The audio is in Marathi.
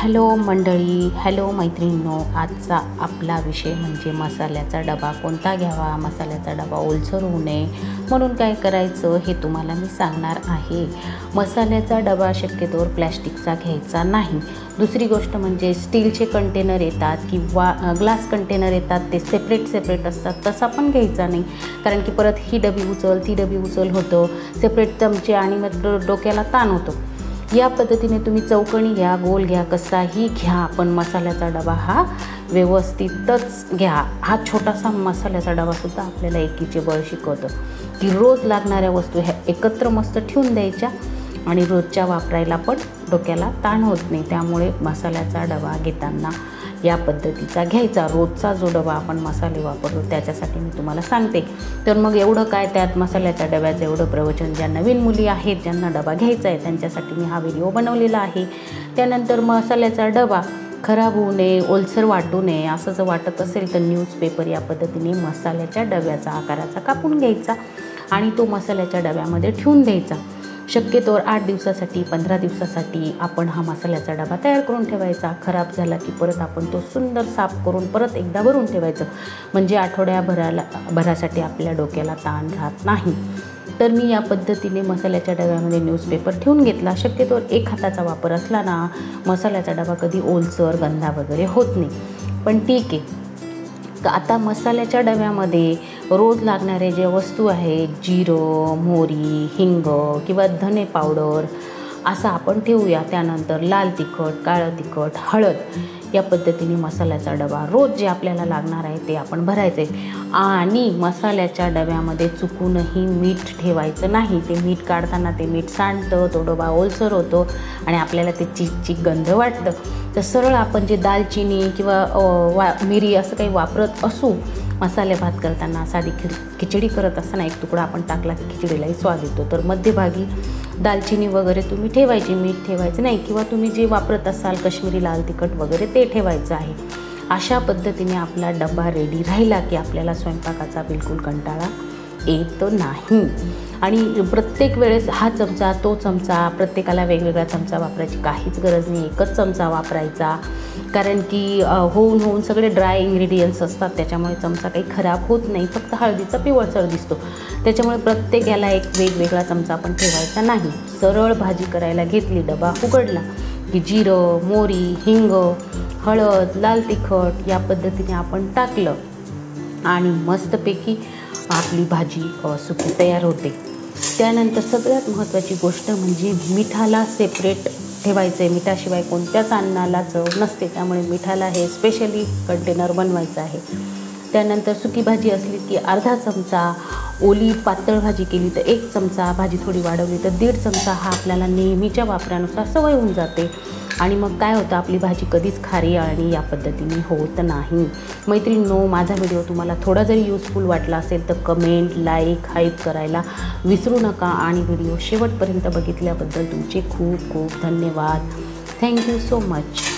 हॅलो मंडळी, हॅलो मैत्रिणींनो. आजचा आपला विषय म्हणजे मसाल्याचा डबा कोणता घ्यावा, मसाल्याचा डबा ओलसर होऊ नये म्हणून काय करायचं हे तुम्हाला मी सांगणार आहे. मसाल्याचा डबा शक्यतोवर प्लॅस्टिकचा घ्यायचा नाही. दुसरी गोष्ट म्हणजे स्टीलचे कंटेनर येतात किंवा ग्लास कंटेनर येतात, ते सेपरेट असतात, तसा पण घ्यायचा नाही. कारण की परत ही डबी उचल ती डबी उचल होतं, सेपरेट चमचे आणि मग डोक्याला ताण होतो. या पद्धतीने तुम्ही चौकणी घ्या, गोल घ्या, कसाही घ्या, पण मसाल्याचा डबा हा व्यवस्थितच घ्या. हा छोटासा मसाल्याचा डबासुद्धा आपल्याला एकीचे बळ शिकवतं की रोज लागणाऱ्या वस्तू ह्या एकत्र मस्त ठेवून द्यायच्या आणि रोजच्या वापरायला पण डोक्याला ताण होत नाही. त्यामुळे मसाल्याचा डबा घेताना या पद्धतीचा घ्यायचा. रोजचा जो डबा आपण मसाले वापरतो त्याच्यासाठी मी तुम्हाला सांगते. तर मग एवढं काय त्यात मसाल्याच्या डब्याचं एवढं प्रवचन. ज्या नवीन मुली आहेत ज्यांना डबा घ्यायचा आहे त्यांच्यासाठी मी हा व्हिडिओ बनवलेला आहे. त्यानंतर मसाल्याचा डबा खराब होऊ नये, ओलसर वाटू नये असं जर वाटत असेल तर न्यूजपेपर या पद्धतीने मसाल्याच्या डब्याचा आकाराचा कापून घ्यायचा आणि तो मसाल्याच्या डब्यामध्ये ठेवून द्यायचा. शक्यतोवर 8 दिवसासाठी 15 दिवसासाठी आपण हा मसाल्याचा डबा तयार करून ठेवायचा. खराब झाला की परत आपण तो सुंदर साफ करून परत एकदा भरून ठेवायचं, म्हणजे आठवड्याभरासाठी आपल्या डोक्याला ताण राहत नाही. तर मी या पद्धतीने मसाल्याच्या डब्यामध्ये न्यूजपेपर ठेवून घेतला. शक्यतोवर एक हाताचा वापर असला ना, मसाल्याचा डबा कधी ओलसर गंधा वगैरे होत नाही. पण ठीक आहे. आता मसाल्याच्या डब्यामध्ये रोज लागणारे जे वस्तू आहेत, जिरं, मोहरी, हिंग किंवा धने पावडर असं आपण ठेवूया. त्यानंतर लाल तिखट, काळं तिखट, हळद या पद्धतीने मसाल्याचा डबा रोज जे आपल्याला लागणार आहे ते आपण भरायचे. आणि मसाल्याच्या डब्यामध्ये चुकूनही मीठ ठेवायचं नाही. ते मीठ काढताना ते मीठ सांडतं, तो डबा ओलसर होतो आणि आपल्याला ते चिकचिक गंध वाटतं. तर सरळ आपण जे दालचिनी किंवा मिरी असं काही वापरत असू, मसाले भात करताना, साधी खिचडी करत असताना एक तुकडा आपण टाकला की खिचडीलाही स्वाद येतो. तर मध्यभागी दालचिनी वगैरे तुम्ही ठेवायची, मीठ ठेवायचं नाही. किंवा तुम्ही जे वापरत असाल कश्मीरी लाल तिखट वगैरे ते ठेवायचं आहे. अशा पद्धतीने आपला डबा रेडी राहिला की आपल्याला स्वयंपाकाचा बिलकुल कंटाळा येत नाही. आणि प्रत्येक वेळेस हा चमचा तो चमचा, प्रत्येकाला वेगवेगळा चमचा वापरायची काहीच गरज नाही. एकच चमचा वापरायचा. कारण की होऊन सगळे ड्राय इन्ग्रेडियंट्स असतात, त्याच्यामुळे चमचा काही खराब होत नाही. फक्त हळदीचा पिवळसर दिसतो. त्याच्यामुळे प्रत्येक याला एक वेगवेगळा चमचा आपण ठेवायचा नाही. सरळ भाजी करायला घेतली, डबा उघडला की जिरं, मोहरी, हिंग, हळद, लाल तिखट या पद्धतीने आपण टाकलं आणि मस्तपैकी आपली भाजी सुकी तयार होते. त्यानंतर सगळ्यात महत्त्वाची गोष्ट म्हणजे मिठाला सेपरेट ठेवायचं आहे. मिठाशिवाय कोणत्याच अन्नाला चव नसते, त्यामुळे मिठाला हे स्पेशली कंटेनर बनवायचं आहे. त्यानंतर सुकी भाजी असली की अर्धा चमचा, ओली पातळ भाजी केली तर 1 चमचा, भाजी थोडी वाढवली तर 1.5 चमचा. हा आपल्याला नेहमीच्या वापरानुसार सवय होऊन जाते आणि मग काय होतं, आपली भाजी कधीच खारी आणि या पद्धतीने होत नाही. मैत्रिणींनो, माझा व्हिडिओ तुम्हाला थोडा जरी यूजफुल वाटला असेल तर कमेंट, लाईक, हाईप करायला विसरू नका. आणि व्हिडिओ शेवटपर्यंत बघितल्याबद्दल तुमचे खूप खूप धन्यवाद. Thank you so much.